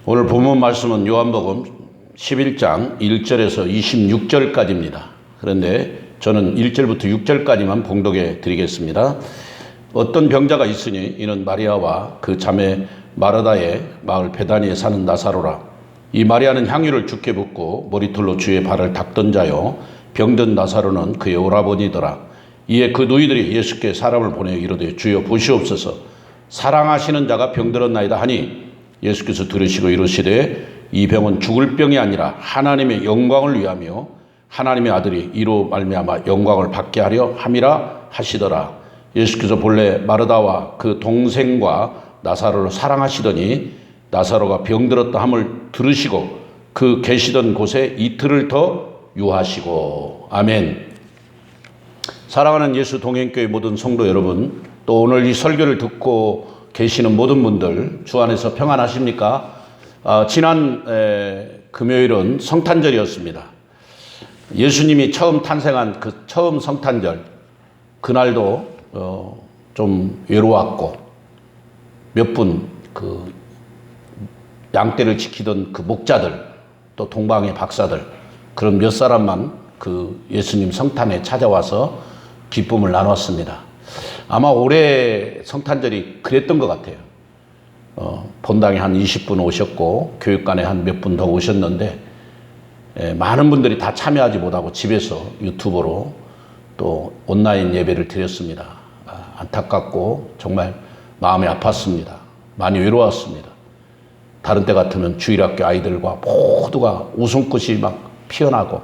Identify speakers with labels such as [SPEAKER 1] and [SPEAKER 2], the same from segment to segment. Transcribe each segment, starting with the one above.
[SPEAKER 1] 오늘 본문 말씀은 요한복음 11장 1절에서 26절까지입니다. 그런데 저는 1절부터 6절까지만 봉독해 드리겠습니다. 어떤 병자가 있으니 이는 마리아와 그 자매 마르다의 마을 베다니에 사는 나사로라. 이 마리아는 향유를 주께 붓고 머리털로 주의 발을 닦던 자요, 병든 나사로는 그의 오라버니더라. 이에 그 누이들이 예수께 사람을 보내어 이르되 주여 보시옵소서, 사랑하시는 자가 병들었나이다 하니 예수께서 들으시고 이르시되 이 병은 죽을 병이 아니라 하나님의 영광을 위하며 하나님의 아들이 이로 말미암아 영광을 받게 하려 함이라 하시더라. 예수께서 본래 마르다와 그 동생과 나사로를 사랑하시더니 나사로가 병들었다 함을 들으시고 그 계시던 곳에 이틀을 더 유하시고. 아멘. 사랑하는 예수 동행교회 모든 성도 여러분, 또 오늘 이 설교를 듣고 계시는 모든 분들 주 안에서 평안하십니까? 지난 금요일은 성탄절이었습니다. 예수님이 처음 탄생한 그 처음 성탄절, 그날도 좀 외로웠고 몇 분 그 양떼를 지키던 그 목자들, 또 동방의 박사들, 그런 몇 사람만 그 예수님 성탄에 찾아와서 기쁨을 나눴습니다. 아마 올해 성탄절이 그랬던 것 같아요. 본당에 한 20분 오셨고 교육관에 한 몇 분 더 오셨는데 많은 분들이 다 참여하지 못하고 집에서 유튜브로 또 온라인 예배를 드렸습니다. 안타깝고 정말 마음이 아팠습니다. 많이 외로웠습니다. 다른 때 같으면 주일학교 아이들과 모두가 웃음꽃이 막 피어나고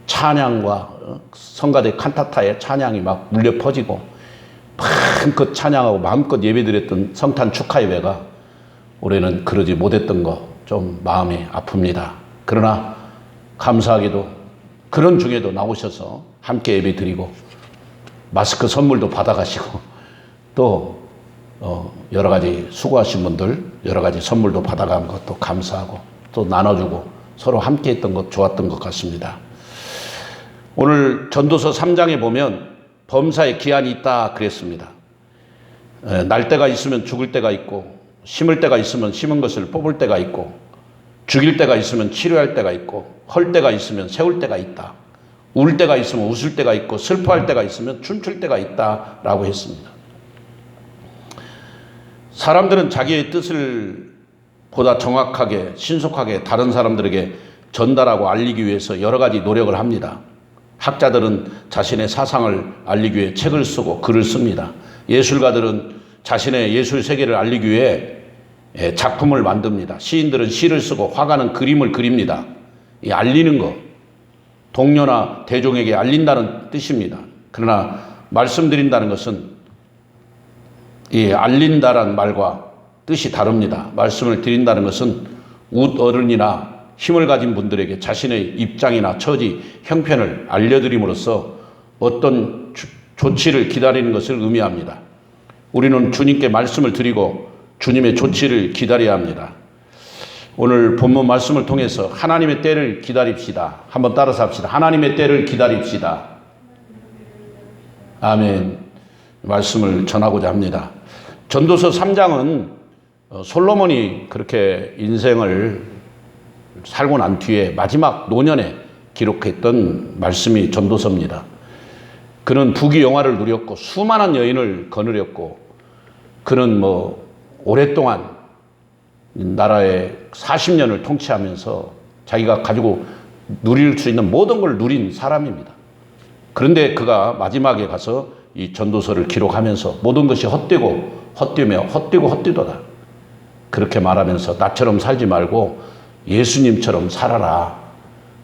[SPEAKER 1] 찬양과 성가대 칸타타의 찬양이 막 울려 퍼지고 마음껏 찬양하고 마음껏 예배드렸던 성탄 축하 예배가 올해는 그러지 못했던 거 좀 마음이 아픕니다. 그러나 감사하게도 그런 중에도 나오셔서 함께 예배 드리고 마스크 선물도 받아가시고 또 여러 가지 수고하신 분들 여러 가지 선물도 받아간 것도 감사하고 또 나눠주고 서로 함께 했던 것 좋았던 것 같습니다. 오늘 전도서 3장에 보면 범사에 기한이 있다 그랬습니다. 날 때가 있으면 죽을 때가 있고, 심을 때가 있으면 심은 것을 뽑을 때가 있고, 죽일 때가 있으면 치료할 때가 있고, 헐 때가 있으면 세울 때가 있다. 울 때가 있으면 웃을 때가 있고, 슬퍼할 때가 있으면 춤출 때가 있다라고 했습니다. 사람들은 자기의 뜻을 보다 정확하게 신속하게 다른 사람들에게 전달하고 알리기 위해서 여러 가지 노력을 합니다. 학자들은 자신의 사상을 알리기 위해 책을 쓰고 글을 씁니다. 예술가들은 자신의 예술 세계를 알리기 위해 작품을 만듭니다. 시인들은 시를 쓰고 화가는 그림을 그립니다. 이 알리는 것, 동료나 대종에게 알린다는 뜻입니다. 그러나 말씀드린다는 것은 이 알린다란 말과 뜻이 다릅니다. 말씀을 드린다는 것은 웃 어른이나 힘을 가진 분들에게 자신의 입장이나 처지, 형편을 알려드림으로써 어떤 조치를 기다리는 것을 의미합니다. 우리는 주님께 말씀을 드리고 주님의 조치를 기다려야 합니다. 오늘 본문 말씀을 통해서 하나님의 때를 기다립시다. 한번 따라서 합시다. 하나님의 때를 기다립시다. 아멘. 말씀을 전하고자 합니다. 전도서 3장은 솔로몬이 그렇게 인생을 살고 난 뒤에 마지막 노년에 기록했던 말씀이 전도서입니다. 그는 부귀영화를 누렸고 수많은 여인을 거느렸고 그는 오랫동안 나라에 40년을 통치하면서 자기가 가지고 누릴 수 있는 모든 걸 누린 사람입니다. 그런데 그가 마지막에 가서 이 전도서를 기록하면서 모든 것이 헛되고 헛되며 헛되고 헛되도다 그렇게 말하면서 나처럼 살지 말고 예수님처럼 살아라.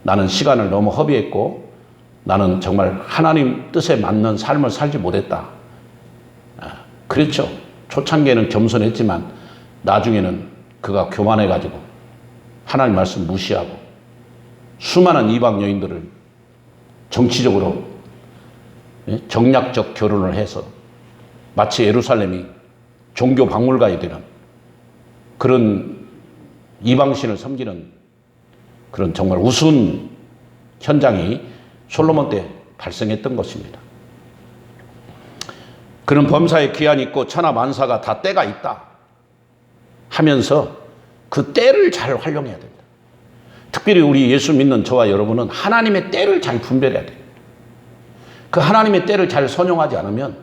[SPEAKER 1] 나는 시간을 너무 허비했고 나는 정말 하나님 뜻에 맞는 삶을 살지 못했다. 그렇죠. 초창기에는 겸손했지만 나중에는 그가 교만해가지고 하나님 말씀 무시하고 수많은 이방 여인들을 정치적으로 정략적 결혼을 해서 마치 예루살렘이 종교 박물관이 되는 그런 이방신을 섬기는 그런 정말 우스운 현장이 솔로몬 때 발생했던 것입니다. 그는 범사에 기한이 있고 천하 만사가 다 때가 있다 하면서 그 때를 잘 활용해야 됩니다. 특별히 우리 예수 믿는 저와 여러분은 하나님의 때를 잘 분별해야 돼요. 그 하나님의 때를 잘 선용하지 않으면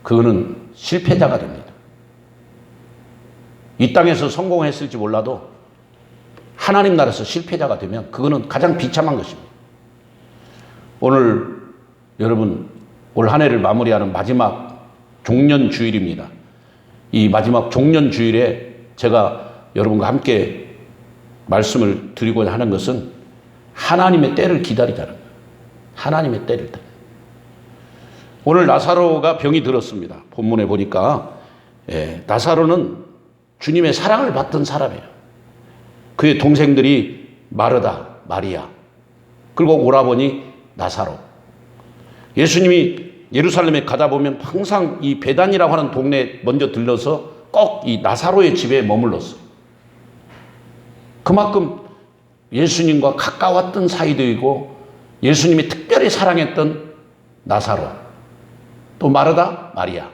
[SPEAKER 1] 그거는 실패자가 됩니다. 이 땅에서 성공했을지 몰라도 하나님 나라에서 실패자가 되면 그거는 가장 비참한 것입니다. 오늘 여러분 올 한 해를 마무리하는 마지막 종년주일입니다. 이 마지막 종년주일에 제가 여러분과 함께 말씀을 드리고자 하는 것은 하나님의 때를 기다리자는 거예요. 하나님의 때를 기다려. 오늘 나사로가 병이 들었습니다. 본문에 보니까 나사로는 주님의 사랑을 받던 사람이에요. 그의 동생들이 마르다, 마리아, 그리고 오라버니 나사로. 예수님이 예루살렘에 가다 보면 항상 이 베단이라고 하는 동네에 먼저 들러서 꼭 이 나사로의 집에 머물렀어요. 그만큼 예수님과 가까웠던 사이들이고 예수님이 특별히 사랑했던 나사로, 또 마르다, 마리아.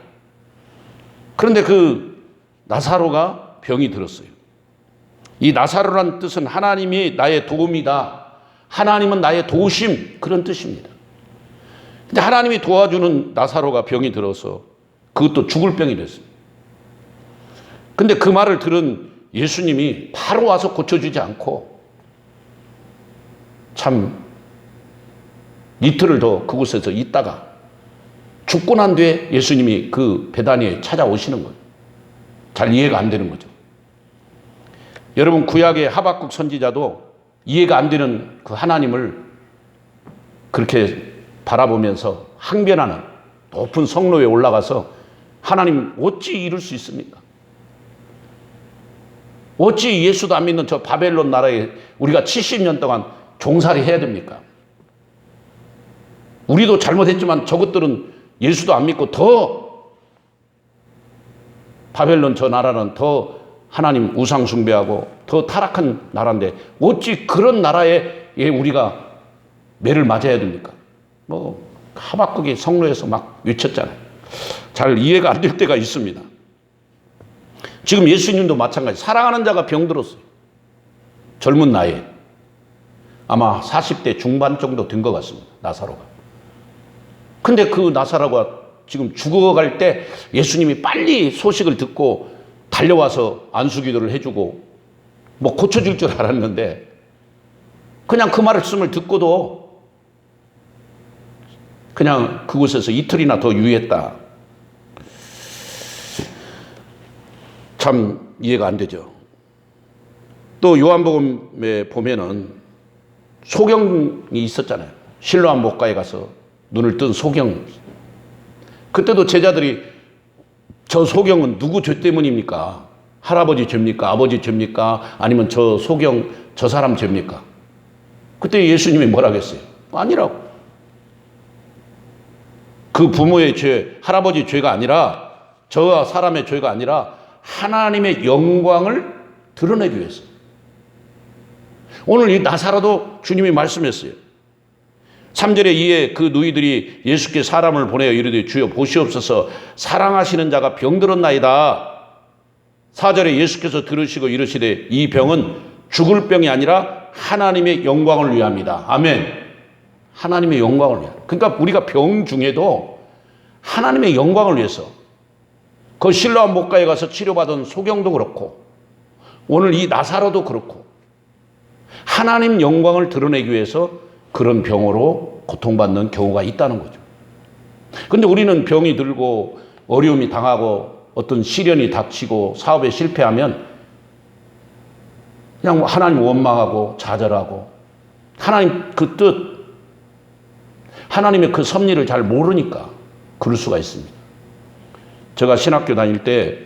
[SPEAKER 1] 그런데 그 나사로가 병이 들었어요. 이 나사로란 뜻은 하나님이 나의 도움이다, 하나님은 나의 도우심, 그런 뜻입니다. 근데 하나님이 도와주는 나사로가 병이 들어서 그것도 죽을 병이 됐어요. 근데 그 말을 들은 예수님이 바로 와서 고쳐주지 않고 참 이틀을 더 그곳에서 있다가 죽고 난 뒤에 예수님이 그 베다니에 찾아오시는 거예요. 잘 이해가 안 되는 거죠. 여러분 구약의 하박국 선지자도 이해가 안 되는 그 하나님을 그렇게 바라보면서 항변하는 높은 성로에 올라가서 하나님 어찌 이룰 수 있습니까? 어찌 예수도 안 믿는 저 바벨론 나라에 우리가 70년 동안 종살이 해야 됩니까? 우리도 잘못했지만 저것들은 예수도 안 믿고 더 바벨론 저 나라는 더 하나님 우상 숭배하고 더 타락한 나라인데 어찌 그런 나라에 우리가 매를 맞아야 됩니까? 뭐 하박국이 성로에서 막 외쳤잖아요. 잘 이해가 안 될 때가 있습니다. 지금 예수님도 마찬가지. 사랑하는 자가 병들었어요. 젊은 나이에. 아마 40대 중반 정도 된 것 같습니다. 나사로가. 근데 그 나사로가 지금 죽어갈 때 예수님이 빨리 소식을 듣고 달려와서 안수기도를 해주고 뭐 고쳐줄 줄 알았는데 그냥 그 말씀을 듣고도 그냥 그곳에서 이틀이나 더 유의했다. 참 이해가 안 되죠. 또 요한복음에 보면은 소경이 있었잖아요. 실로암 목가에 가서 눈을 뜬 소경. 그때도 제자들이 저 소경은 누구 죄 때문입니까? 할아버지 죄입니까? 아버지 죄입니까? 아니면 저 소경, 저 사람 죄입니까? 그때 예수님이 뭐라 하겠어요? 아니라고. 그 부모의 죄, 할아버지 죄가 아니라 저 사람의 죄가 아니라 하나님의 영광을 드러내기 위해서. 오늘 이 나사로도 주님이 말씀했어요. 3절에 이에 그 누이들이 예수께 사람을 보내어 이르되 주여 보시옵소서 사랑하시는 자가 병들었나이다. 4절에 예수께서 들으시고 이르시되 이 병은 죽을 병이 아니라 하나님의 영광을 위함이다. 아멘. 하나님의 영광을 위함. 그러니까 우리가 병 중에도 하나님의 영광을 위해서 그 실로암 목가에 가서 치료받은 소경도 그렇고 오늘 이 나사로도 그렇고 하나님 영광을 드러내기 위해서 그런 병으로 고통받는 경우가 있다는 거죠. 그런데 우리는 병이 들고 어려움이 당하고 어떤 시련이 닥치고 사업에 실패하면 그냥 하나님 원망하고 좌절하고 하나님 그 뜻, 하나님의 그 섭리를 잘 모르니까 그럴 수가 있습니다. 제가 신학교 다닐 때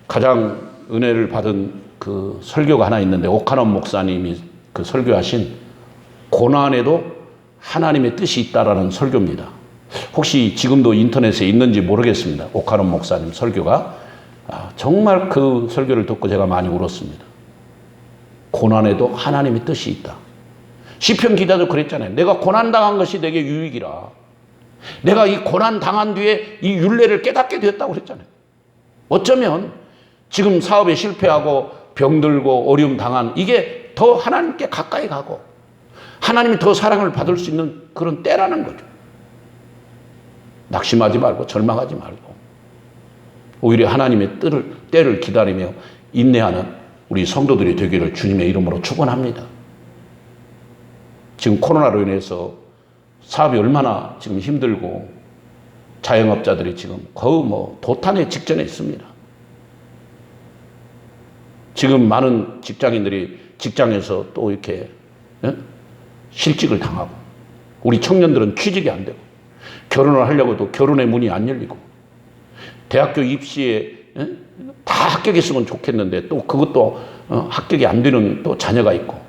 [SPEAKER 1] 가장 은혜를 받은 그 설교가 하나 있는데 오카논 목사님이 그 설교하신 고난에도 하나님의 뜻이 있다라는 설교입니다. 혹시 지금도 인터넷에 있는지 모르겠습니다. 오카논 목사님 설교가. 정말 그 설교를 듣고 제가 많이 울었습니다. 고난에도 하나님의 뜻이 있다. 시편 기자도 그랬잖아요. 내가 고난당한 것이 내게 유익이라. 내가 이 고난당한 뒤에 이 율례를 깨닫게 되었다고 그랬잖아요. 어쩌면 지금 사업에 실패하고 병들고 어려움 당한 이게 더 하나님께 가까이 가고 하나님이 더 사랑을 받을 수 있는 그런 때라는 거죠. 낙심하지 말고 절망하지 말고 오히려 하나님의 때를 기다리며 인내하는 우리 성도들이 되기를 주님의 이름으로 축원합니다. 지금 코로나로 인해서 사업이 얼마나 지금 힘들고 자영업자들이 지금 거의 도탄의 직전에 있습니다. 지금 많은 직장인들이 직장에서 또 이렇게 실직을 당하고 우리 청년들은 취직이 안 되고 결혼을 하려고도 결혼의 문이 안 열리고 대학교 입시에 다 합격했으면 좋겠는데 또 그것도 합격이 안 되는 또 자녀가 있고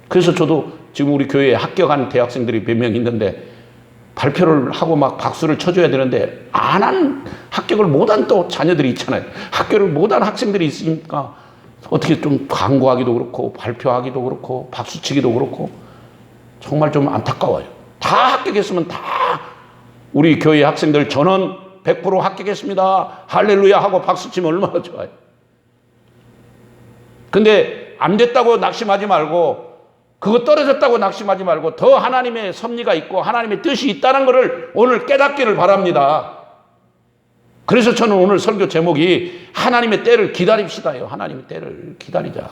[SPEAKER 1] 그래서 저도 지금 우리 교회에 합격한 대학생들이 몇 명 있는데 발표를 하고 막 박수를 쳐줘야 되는데 안 한 합격을 못한 또 자녀들이 있잖아요. 학교를 못한 학생들이 있으니까 어떻게 좀 광고하기도 그렇고 발표하기도 그렇고 박수치기도 그렇고 정말 좀 안타까워요. 다 합격했으면 다 우리 교회 학생들 전원 100% 합격했습니다. 할렐루야 하고 박수치면 얼마나 좋아요. 근데 안 됐다고 낙심하지 말고 그거 떨어졌다고 낙심하지 말고 더 하나님의 섭리가 있고 하나님의 뜻이 있다는 것을 오늘 깨닫기를 바랍니다. 그래서 저는 오늘 설교 제목이 하나님의 때를 기다립시다요. 하나님의 때를 기다리자.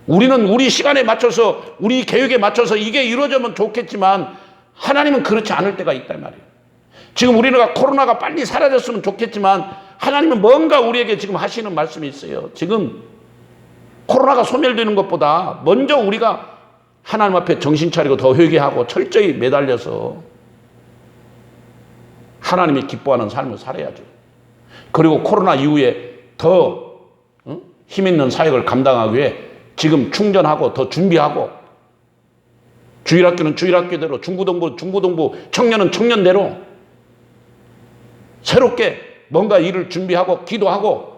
[SPEAKER 1] 우리는 우리 시간에 맞춰서 우리 계획에 맞춰서 이게 이루어지면 좋겠지만 하나님은 그렇지 않을 때가 있단 말이에요. 지금 우리가 코로나가 빨리 사라졌으면 좋겠지만 하나님은 뭔가 우리에게 지금 하시는 말씀이 있어요. 지금 코로나가 소멸되는 것보다 먼저 우리가 하나님 앞에 정신 차리고 더 회개하고 철저히 매달려서 하나님이 기뻐하는 삶을 살아야죠. 그리고 코로나 이후에 더 힘있는 사역을 감당하기 위해 지금 충전하고 더 준비하고 주일학교는 주일학교대로 중고등부 청년은 청년대로 새롭게 뭔가 일을 준비하고 기도하고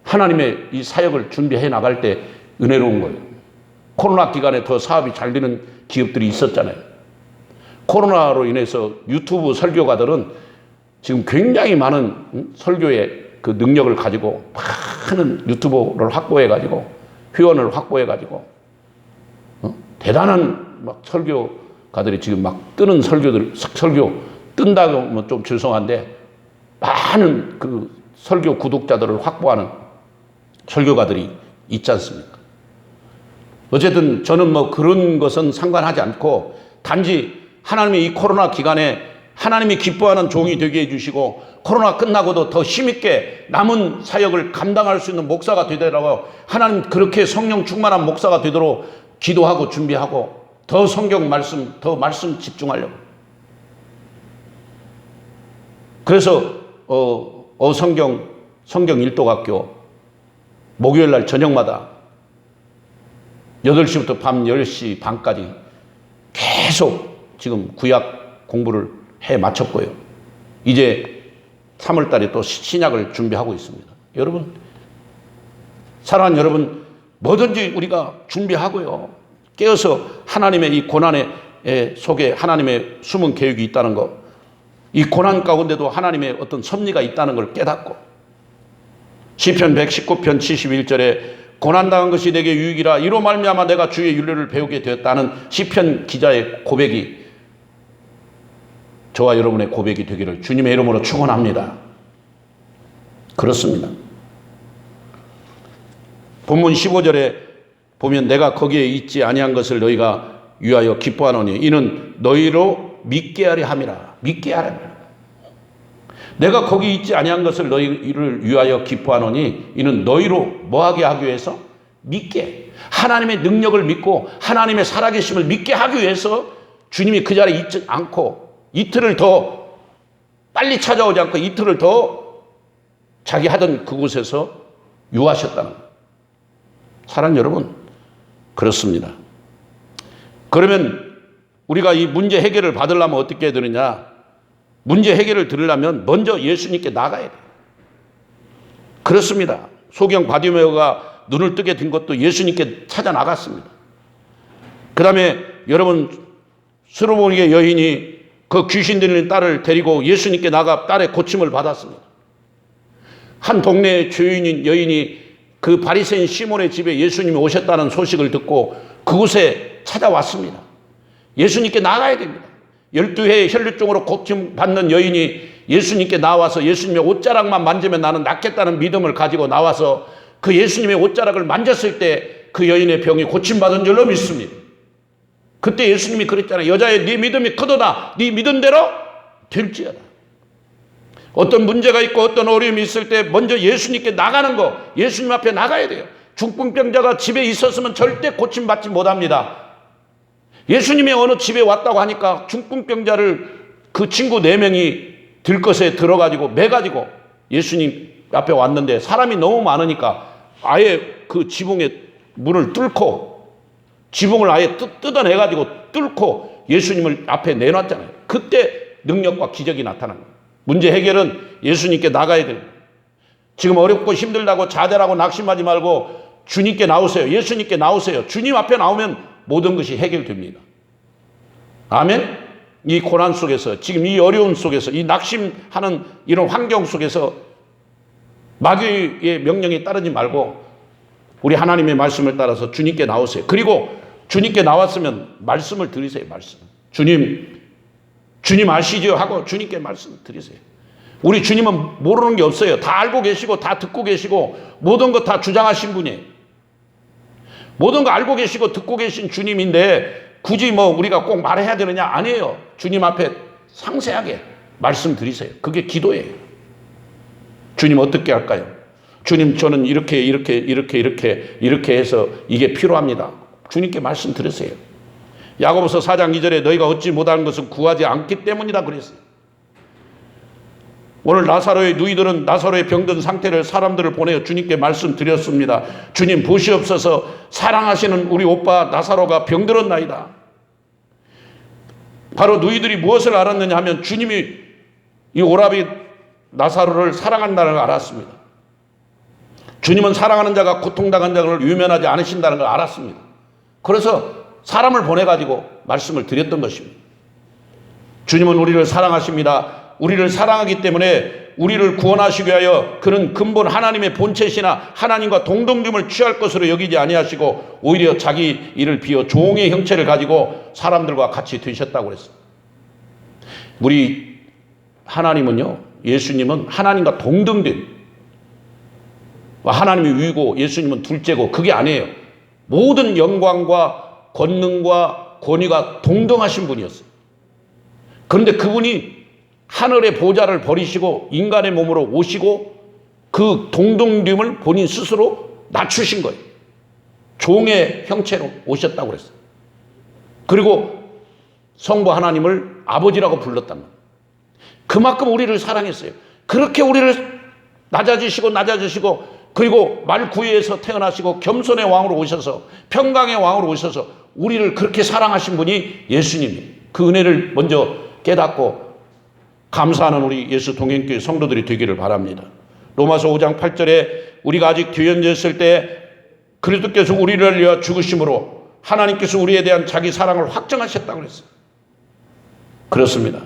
[SPEAKER 1] 하나님의 이 사역을 준비해 나갈 때 은혜로운 거예요. 코로나 기간에 더 사업이 잘 되는 기업들이 있었잖아요. 코로나로 인해서 유튜브 설교가들은 지금 굉장히 많은 설교의 그 능력을 가지고 많은 유튜버를 확보해가지고 회원을 확보해가지고 대단한 막 설교가들이 지금 막 뜨는 설교 뜬다고 하면 좀 죄송한데 많은 그 설교 구독자들을 확보하는 설교가들이 있지 않습니까? 어쨌든 저는 그런 것은 상관하지 않고 단지 하나님의 이 코로나 기간에 하나님이 기뻐하는 종이 되게 해주시고 코로나 끝나고도 더 힘있게 남은 사역을 감당할 수 있는 목사가 되더라고 하나님 그렇게 성령 충만한 목사가 되도록 기도하고 준비하고 더 성경 말씀 더 말씀 집중하려고 그래서 성경 일독학교 목요일 날 저녁마다 8시부터 밤 10시 반까지 계속 지금 구약 공부를 해 마쳤고요. 이제 3월 달에 또 신약을 준비하고 있습니다. 여러분, 사랑하는 여러분, 뭐든지 우리가 준비하고요. 깨어서 하나님의 이 고난의 속에 하나님의 숨은 계획이 있다는 것, 이 고난 가운데도 하나님의 어떤 섭리가 있다는 걸 깨닫고 시편 119편 71절에 고난당한 것이 내게 유익이라 이로 말미암아 내가 주의 윤례를 배우게 되었다는 시편 기자의 고백이 저와 여러분의 고백이 되기를 주님의 이름으로 축원합니다. 그렇습니다. 본문 15절에 보면 내가 거기에 있지 아니한 것을 너희가 위하여 기뻐하노니 이는 너희로 믿게 하려 함이라. 믿게 하려 함이라. 내가 거기 있지 아니한 것을 너희를 위하여 기뻐하노니 이는 너희로 뭐하게 하기 위해서? 믿게. 하나님의 능력을 믿고 하나님의 살아계심을 믿게 하기 위해서 주님이 그 자리에 있지 않고 이틀을 더 빨리 찾아오지 않고 이틀을 더 자기 하던 그곳에서 유하셨다는 거예요. 사랑하는 여러분, 그렇습니다. 그러면 우리가 이 문제 해결을 받으려면 어떻게 해야 되느냐? 문제 해결을 들으려면 먼저 예수님께 나가야 돼요. 그렇습니다. 소경 바디메오가 눈을 뜨게 된 것도 예수님께 찾아 나갔습니다. 그 다음에 여러분 스로보니게 여인이 그 귀신 들린 딸을 데리고 예수님께 나가 딸의 고침을 받았습니다. 한 동네의 죄인인 여인이 그 바리새인 시몬의 집에 예수님이 오셨다는 소식을 듣고 그곳에 찾아왔습니다. 예수님께 나가야 됩니다. 12회의 혈류증으로 고침받는 여인이 예수님께 나와서 예수님의 옷자락만 만지면 나는 낫겠다는 믿음을 가지고 나와서 그 예수님의 옷자락을 만졌을 때 그 여인의 병이 고침받은 줄로 믿습니다. 그때 예수님이 그랬잖아요. 여자의 네 믿음이 크도다. 네 믿은 대로 될지어다. 어떤 문제가 있고 어떤 어려움이 있을 때 먼저 예수님께 나가는 거, 예수님 앞에 나가야 돼요. 중풍병자가 집에 있었으면 절대 고침받지 못합니다. 예수님이 어느 집에 왔다고 하니까 중풍병자를 그 친구 4명이 들것에 들어가지고 매가지고 예수님 앞에 왔는데 사람이 너무 많으니까 아예 그 지붕에 문을 뚫고 지붕을 아예 뜯어내가지고 뚫고 예수님을 앞에 내놨잖아요. 그때 능력과 기적이 나타난 거예요. 문제 해결은 예수님께 나가야 돼요. 지금 어렵고 힘들다고 좌절하고 낙심하지 말고 주님께 나오세요. 예수님께 나오세요. 주님 앞에 나오면 모든 것이 해결됩니다. 아멘? 이 고난 속에서, 지금 이 어려움 속에서, 이 낙심하는 이런 환경 속에서 마귀의 명령에 따르지 말고 우리 하나님의 말씀을 따라서 주님께 나오세요. 그리고 주님께 나왔으면 말씀을 드리세요. 말씀. 주님 아시죠? 하고 주님께 말씀 드리세요. 우리 주님은 모르는 게 없어요. 다 알고 계시고 다 듣고 계시고 모든 것 다 주장하신 분이에요. 모든 거 알고 계시고 듣고 계신 주님인데 굳이 뭐 우리가 꼭 말해야 되느냐? 아니에요. 주님 앞에 상세하게 말씀드리세요. 그게 기도예요. 주님 어떻게 할까요? 주님 저는 이렇게 해서 이게 필요합니다. 주님께 말씀드리세요. 야고보서 4장 2절에 너희가 얻지 못하는 것은 구하지 않기 때문이다 그랬어요. 오늘 나사로의 누이들은 나사로의 병든 상태를 사람들을 보내어 주님께 말씀드렸습니다. 주님 보시옵소서 사랑하시는 우리 오빠 나사로가 병들었나이다. 바로 누이들이 무엇을 알았느냐 하면 주님이 이 오라비 나사로를 사랑한다는 걸 알았습니다. 주님은 사랑하는 자가 고통당한 자를 유면하지 않으신다는 걸 알았습니다. 그래서 사람을 보내가지고 말씀을 드렸던 것입니다. 주님은 우리를 사랑하십니다. 우리를 사랑하기 때문에 우리를 구원하시기 위하여 그는 근본 하나님의 본체시나 하나님과 동등됨을 취할 것으로 여기지 아니하시고 오히려 자기 일을 비워 종의 형체를 가지고 사람들과 같이 되셨다고 그랬어요. 우리 하나님은요, 예수님은 하나님과 동등됨, 하나님이 위고 예수님은 둘째고 그게 아니에요. 모든 영광과 권능과 권위가 동등하신 분이었어요. 그런데 그분이 하늘의 보좌를 버리시고 인간의 몸으로 오시고 그 동등됨을 본인 스스로 낮추신 거예요. 종의 형체로 오셨다고 그랬어요. 그리고 성부 하나님을 아버지라고 불렀단 말이에요. 그만큼 우리를 사랑했어요. 그렇게 우리를 낮아지시고 그리고 말구이에서 태어나시고 겸손의 왕으로 오셔서 평강의 왕으로 오셔서 우리를 그렇게 사랑하신 분이 예수님이에요. 그 은혜를 먼저 깨닫고 감사하는 우리 예수 동행교회 성도들이 되기를 바랍니다. 로마서 5장 8절에 우리가 아직 뒤연졌을 때 그리스도께서 우리를 위하여 죽으심으로 하나님께서 우리에 대한 자기 사랑을 확정하셨다고 그랬어요. 그렇습니다.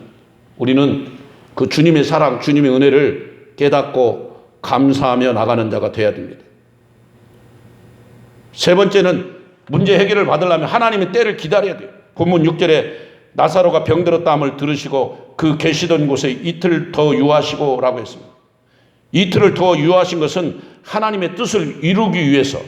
[SPEAKER 1] 우리는 그 주님의 사랑, 주님의 은혜를 깨닫고 감사하며 나가는 자가 되어야 됩니다. 세 번째는 문제 해결을 받으려면 하나님의 때를 기다려야 돼요. 본문 6절에 나사로가 병들었다함을 들으시고 그 계시던 곳에 이틀 더 유하시고 라고 했습니다. 이틀을 더 유하신 것은 하나님의 뜻을 이루기 위해서.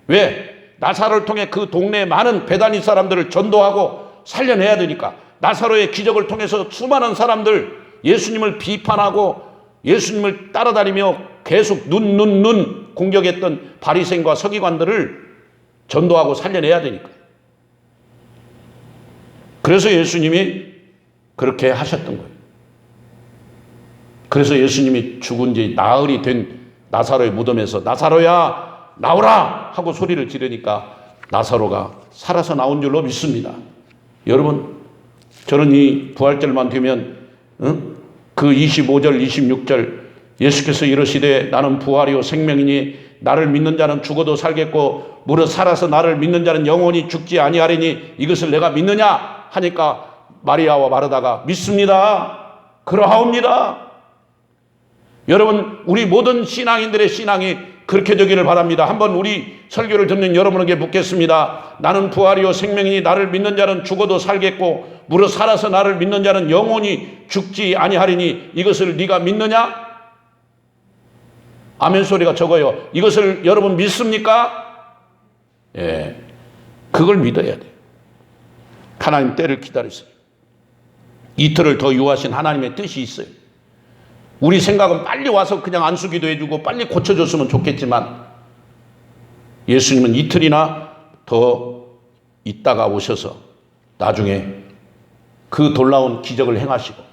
[SPEAKER 1] 왜? 나사로를 통해 그 동네의 많은 베다니 사람들을 전도하고 살려내야 되니까. 나사로의 기적을 통해서 수많은 사람들 예수님을 비판하고 예수님을 따라다니며 계속 눈 공격했던 바리새인과 서기관들을 전도하고 살려내야 되니까. 그래서 예수님이 그렇게 하셨던 거예요. 그래서 예수님이 죽은 지 나흘이 된 나사로의 무덤에서 나사로야 나오라 하고 소리를 지르니까 나사로가 살아서 나온 줄로 믿습니다. 여러분, 저는 이 부활절만 되면 그 25절 26절 예수께서 이르시되 나는 부활이요 생명이니 나를 믿는 자는 죽어도 살겠고 무릇 살아서 나를 믿는 자는 영원히 죽지 아니하리니 이것을 내가 믿느냐 하니까 마리아와 마르다가 믿습니다. 그러하옵니다. 여러분, 우리 모든 신앙인들의 신앙이 그렇게 되기를 바랍니다. 한번 우리 설교를 듣는 여러분에게 묻겠습니다. 나는 부활이요 생명이니 나를 믿는 자는 죽어도 살겠고 무릇 살아서 나를 믿는 자는 영원히 죽지 아니하리니 이것을 네가 믿느냐? 아멘 소리가 적어요. 이것을 여러분 믿습니까? 예, 그걸 믿어야 돼요. 하나님 때를 기다리세요. 이틀을 더 유하신 하나님의 뜻이 있어요. 우리 생각은 빨리 와서 그냥 안수기도 해주고 빨리 고쳐줬으면 좋겠지만 예수님은 이틀이나 더 있다가 오셔서 나중에 그 놀라운 기적을 행하시고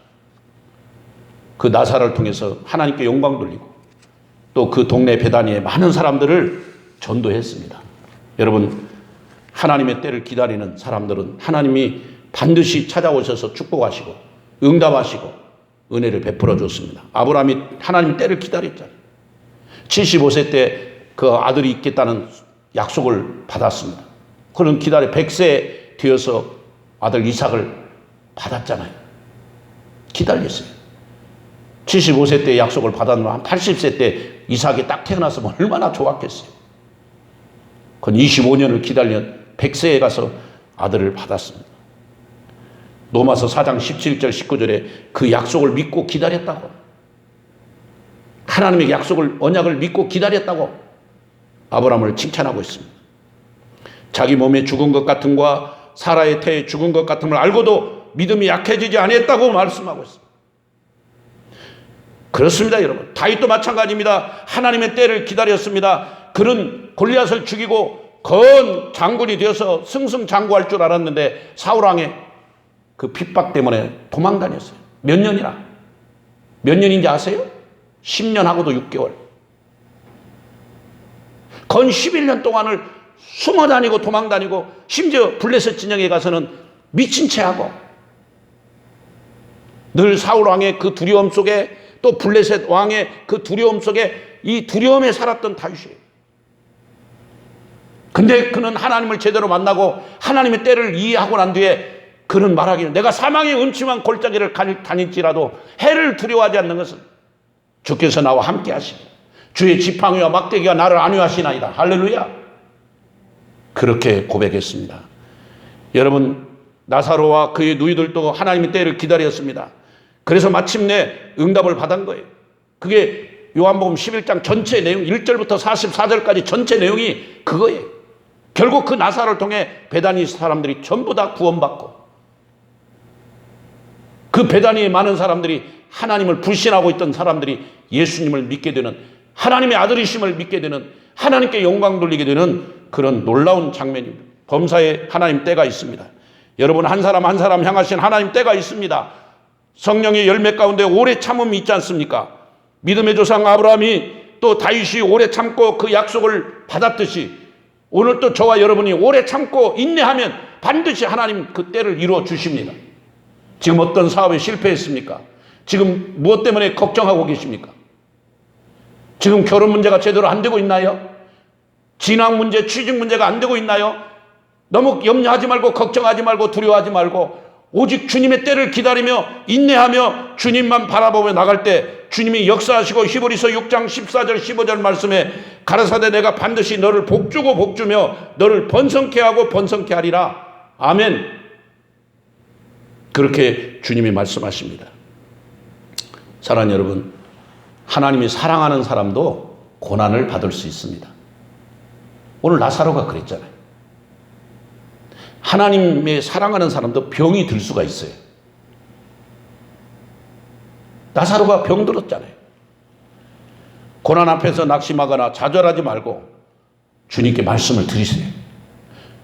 [SPEAKER 1] 그 나사로를 통해서 하나님께 영광 돌리고 또 그 동네 베다니에 많은 사람들을 전도했습니다. 여러분, 하나님의 때를 기다리는 사람들은 하나님이 반드시 찾아오셔서 축복하시고 응답하시고 은혜를 베풀어 줬습니다. 아브라함이 하나님 때를 기다렸잖아요. 75세 때 그 아들이 있겠다는 약속을 받았습니다. 그는 기다려 100세 되어서 아들 이삭을 받았잖아요. 기다렸어요. 75세 때 약속을 받았는데 한 80세 때 이삭이 딱 태어났으면 얼마나 좋았겠어요. 그건 25년을 기다려 100세에 가서 아들을 받았습니다. 로마서 4장 17절 19절에 그 약속을 믿고 기다렸다고, 하나님의 약속을 언약을 믿고 기다렸다고 아브라함을 칭찬하고 있습니다. 자기 몸에 죽은 것 같음과 사라의 태에 죽은 것 같음을 알고도 믿음이 약해지지 않았다고 말씀하고 있습니다. 그렇습니다, 여러분. 다윗도 마찬가지입니다. 하나님의 때를 기다렸습니다. 그는 골리앗을 죽이고 건 장군이 되어서 승승장구할 줄 알았는데 사울왕의 그 핍박 때문에 도망 다녔어요. 몇 년이나? 몇 년인지 아세요? 10년 하고도 6개월. 건 11년 동안을 숨어 다니고 도망 다니고 심지어 블레셋 진영에 가서는 미친 채 하고 늘 사울 왕의 그 두려움 속에 또 블레셋 왕의 그 두려움 속에 이 두려움에 살았던 다윗이에요. 근데 그는 하나님을 제대로 만나고 하나님의 때를 이해하고 난 뒤에 그는 말하기를 내가 사망의 음침한 골짜기를 다닐지라도 해를 두려워하지 않는 것은 주께서 나와 함께 하시니 주의 지팡이와 막대기가 나를 안위하시나이다. 할렐루야. 그렇게 고백했습니다. 여러분, 나사로와 그의 누이들도 하나님의 때를 기다렸습니다. 그래서 마침내 응답을 받은 거예요. 그게 요한복음 11장 전체 내용 1절부터 44절까지 전체 내용이 그거예요. 결국 그 나사로를 통해 베다니 사람들이 전부 다 구원받고 그 베다니에 많은 사람들이 하나님을 불신하고 있던 사람들이 예수님을 믿게 되는, 하나님의 아들이심을 믿게 되는, 하나님께 영광 돌리게 되는 그런 놀라운 장면입니다. 범사에 하나님 때가 있습니다. 여러분, 한 사람 한 사람 향하신 하나님 때가 있습니다. 성령의 열매 가운데 오래 참음이 있지 않습니까? 믿음의 조상 아브라함이 또 다윗이 오래 참고 그 약속을 받았듯이 오늘 또 저와 여러분이 오래 참고 인내하면 반드시 하나님 그 때를 이루어 주십니다. 지금 어떤 사업에 실패했습니까? 지금 무엇 때문에 걱정하고 계십니까? 지금 결혼 문제가 제대로 안 되고 있나요? 진학 문제, 취직 문제가 안 되고 있나요? 너무 염려하지 말고 걱정하지 말고 두려워하지 말고 오직 주님의 때를 기다리며 인내하며 주님만 바라보며 나갈 때 주님이 역사하시고 히브리서 6장 14절 15절 말씀에 가라사대 내가 반드시 너를 복주고 복주며 너를 번성케 하고 번성케 하리라. 아멘. 그렇게 주님이 말씀하십니다. 사랑하는 여러분, 하나님이 사랑하는 사람도 고난을 받을 수 있습니다. 오늘 나사로가 그랬잖아요. 하나님의 사랑하는 사람도 병이 들 수가 있어요. 나사로가 병들었잖아요. 고난 앞에서 낙심하거나 좌절하지 말고 주님께 말씀을 드리세요.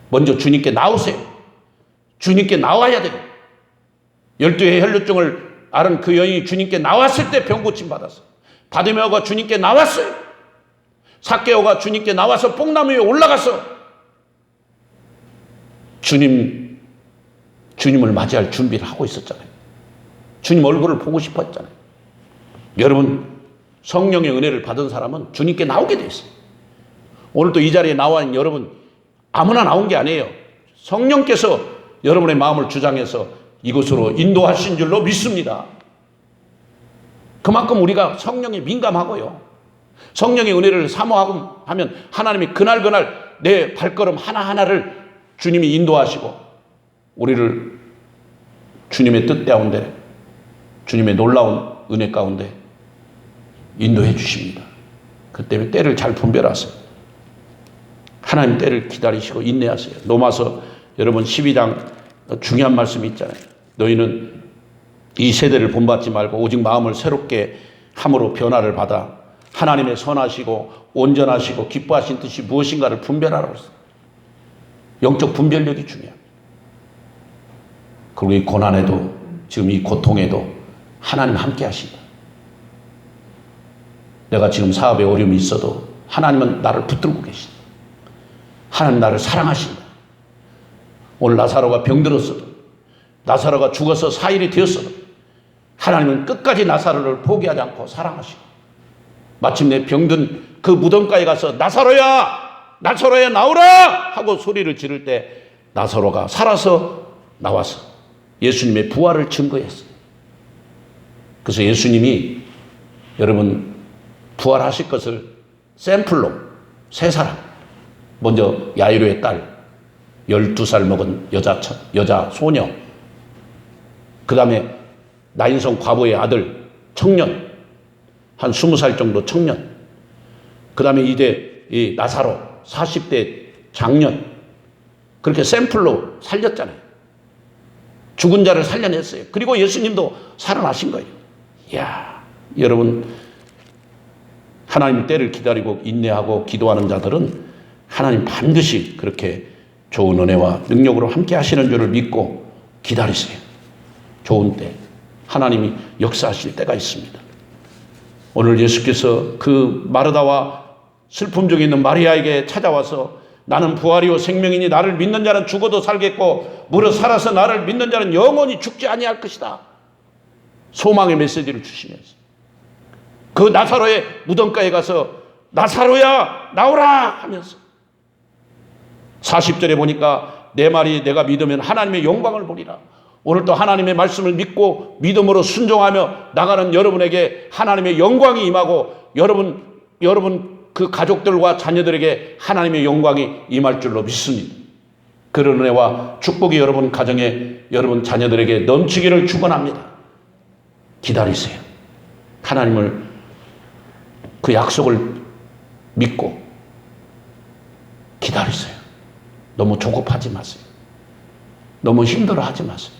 [SPEAKER 1] 먼저 주님께 나오세요. 주님께 나와야 돼요. 12의 혈루증을 앓은 그 여인이 주님께 나왔을 때 병 고침 받았어요. 바디메오가 주님께 나왔어요. 삭개오가 주님께 나와서 뽕나무 위에 올라가서 주님을 맞이할 준비를 하고 있었잖아요. 주님 얼굴을 보고 싶었잖아요. 여러분, 성령의 은혜를 받은 사람은 주님께 나오게 돼 있어요. 오늘도 이 자리에 나와 있는 여러분, 아무나 나온 게 아니에요. 성령께서 여러분의 마음을 주장해서 이곳으로 인도하신 줄로 믿습니다. 그만큼 우리가 성령에 민감하고요. 성령의 은혜를 사모하고 하면 하나님이 그날 내 발걸음 하나하나를 주님이 인도하시고 우리를 주님의 뜻 가운데, 주님의 놀라운 은혜 가운데 인도해 주십니다. 그 때문에 때를 잘 분별하세요. 하나님 때를 기다리시고 인내하세요. 로마서 여러분 12장 중요한 말씀이 있잖아요. 너희는 이 세대를 본받지 말고 오직 마음을 새롭게 함으로 변화를 받아 하나님의 선하시고 온전하시고 기뻐하신 뜻이 무엇인가를 분별하라고 했어요. 영적 분별력이 중요합니다. 그리고 이 고난에도, 지금 이 고통에도 하나님 함께 하신다. 내가 지금 사업에 어려움이 있어도 하나님은 나를 붙들고 계신다. 하나님 나를 사랑하신다. 오늘 나사로가 병들었어도, 나사로가 죽어서 4일이 되었어도 하나님은 끝까지 나사로를 포기하지 않고 사랑하시고 마침내 병든 그 무덤가에 가서 나사로야 나오라 하고 소리를 지를 때 나사로가 살아서 나와서 예수님의 부활을 증거했어요. 그래서 예수님이 여러분 부활하실 것을 샘플로 세 사람, 먼저 야이로의 딸 12살 먹은 여자 소녀, 그 다음에 나인성 과부의 아들 청년, 한 20살 정도 청년, 그 다음에 이제 이 나사로 40대 장년, 그렇게 샘플로 살렸잖아요. 죽은 자를 살려냈어요. 그리고 예수님도 살아나신 거예요. 이야, 여러분, 하나님 때를 기다리고 인내하고 기도하는 자들은 하나님 반드시 그렇게 좋은 은혜와 능력으로 함께 하시는 줄을 믿고 기다리세요. 좋은 때 하나님이 역사하실 때가 있습니다. 오늘 예수께서 그 마르다와 슬픔 중에 있는 마리아에게 찾아와서 나는 부활이요 생명이니 나를 믿는 자는 죽어도 살겠고 무릇 살아서 나를 믿는 자는 영원히 죽지 아니할 것이다. 소망의 메시지를 주시면서 그 나사로의 무덤가에 가서 나사로야 나오라 하면서 40절에 보니까 내 말이 내가 믿으면 하나님의 영광을 보리라. 오늘도 하나님의 말씀을 믿고 믿음으로 순종하며 나가는 여러분에게 하나님의 영광이 임하고 여러분 그 가족들과 자녀들에게 하나님의 영광이 임할 줄로 믿습니다. 그런 은혜와 축복이 여러분 가정에 여러분 자녀들에게 넘치기를 축원합니다. 기다리세요. 하나님을 그 약속을 믿고 기다리세요. 너무 조급하지 마세요. 너무 힘들어하지 마세요.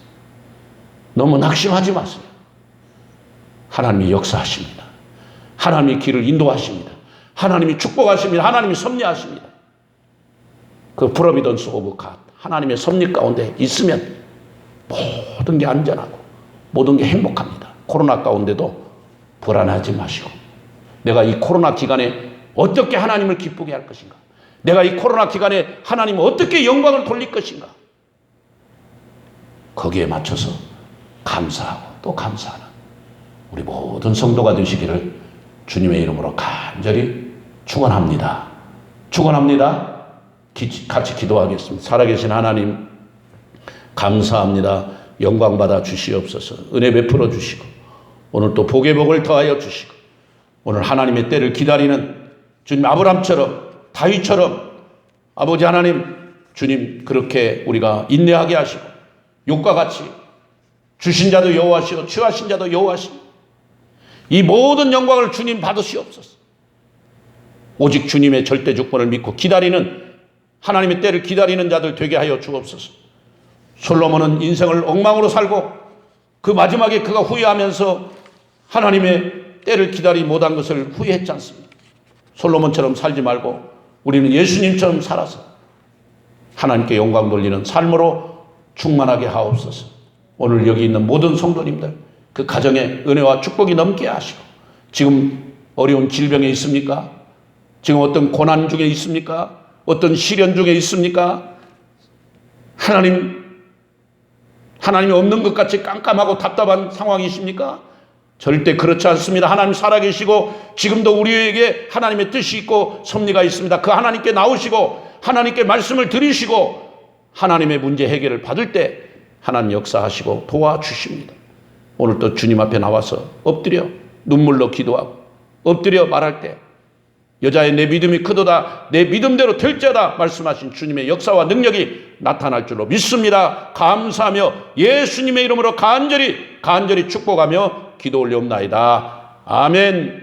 [SPEAKER 1] 너무 낙심하지 마세요. 하나님이 역사하십니다. 하나님이 길을 인도하십니다. 하나님이 축복하십니다. 하나님이 섭리하십니다. 그 프로비던스 오브 갓, 하나님의 섭리 가운데 있으면 모든 게 안전하고 모든 게 행복합니다. 코로나 가운데도 불안하지 마시고 내가 이 코로나 기간에 어떻게 하나님을 기쁘게 할 것인가, 내가 이 코로나 기간에 하나님을 어떻게 영광을 돌릴 것인가, 거기에 맞춰서 감사하고 또 감사하는 우리 모든 성도가 되시기를 주님의 이름으로 간절히 축원합니다. 축원합니다. 같이 기도하겠습니다. 살아계신 하나님 감사합니다. 영광 받아 주시옵소서. 은혜 베풀어 주시고 오늘 또 복의 복을 더하여 주시고 오늘 하나님의 때를 기다리는 주님 아브람처럼 다윗처럼 아버지 하나님 주님 그렇게 우리가 인내하게 하시고 욥과 같이 주신 자도 여호와시오 취하신 자도 여호와시오 이 모든 영광을 주님 받으시옵소서. 오직 주님의 절대 주권을 믿고 기다리는 하나님의 때를 기다리는 자들 되게 하여 주옵소서. 솔로몬은 인생을 엉망으로 살고 그 마지막에 그가 후회하면서 하나님의 때를 기다리지 못한 것을 후회했지 않습니까? 솔로몬처럼 살지 말고 우리는 예수님처럼 살아서 하나님께 영광 돌리는 삶으로 충만하게 하옵소서. 오늘 여기 있는 모든 성도님들 그 가정에 은혜와 축복이 넘게 하시고 지금 어려운 질병에 있습니까? 지금 어떤 고난 중에 있습니까? 어떤 시련 중에 있습니까? 하나님이 없는 것 같이 깜깜하고 답답한 상황이십니까? 절대 그렇지 않습니다. 하나님 살아계시고 지금도 우리에게 하나님의 뜻이 있고 섭리가 있습니다. 그 하나님께 나오시고 하나님께 말씀을 들으시고 하나님의 문제 해결을 받을 때 하나님 역사하시고 도와주십니다. 오늘 또 주님 앞에 나와서 엎드려 눈물로 기도하고 엎드려 말할 때 여자의 내 믿음이 크도다 내 믿음대로 될지어다 말씀하신 주님의 역사와 능력이 나타날 줄로 믿습니다. 감사하며 예수님의 이름으로 간절히 축복하며 기도 올려옵나이다. 아멘.